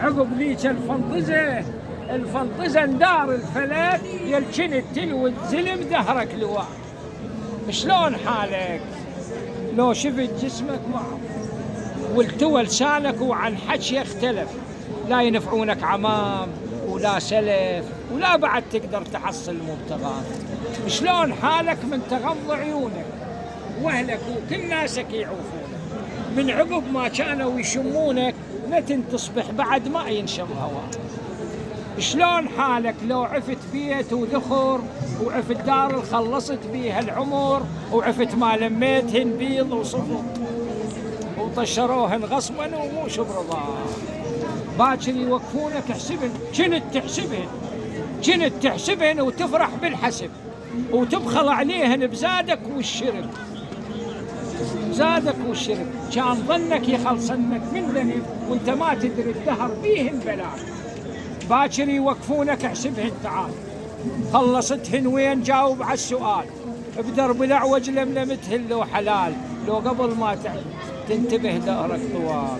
عقب ذيك الفنطزة ندار الفلك يلجن التلو الزلم دهرك لواء. شلون حالك لو شفت جسمك معه والتوى لسانك وعن حكي يختلف؟ لا ينفعونك عمام ولا سلف ولا بعد تقدر تحصل مبتغاك. شلون حالك من تغض عيونك واهلك وكل ناسك يعوفونك؟ من عقب ما كانوا يشمونك متن تصبح بعد ما ينشم هواك. شلون حالك لو عفت بيت وذخر وعفت دار اللي خلصت بيها العمر وعفت ما لميتهن بيض وصفر وطشروهن غصبا وموش برضا؟ باكر يوقفونك حسبن كنت تحسبهن وتفرح بالحسب وتبخل عليهن بزادك والشرب. كان ظنك يخلصنك من ذنب وانت ما تدري الدهر بيهن بلاك. باكر يوقفونك احسبهن تعال خلصتهن وين؟ جاوب على السؤال. بدرب الأعوج لملمتهن لو حلال، لو قبل ما تنتبه دهرك طوال.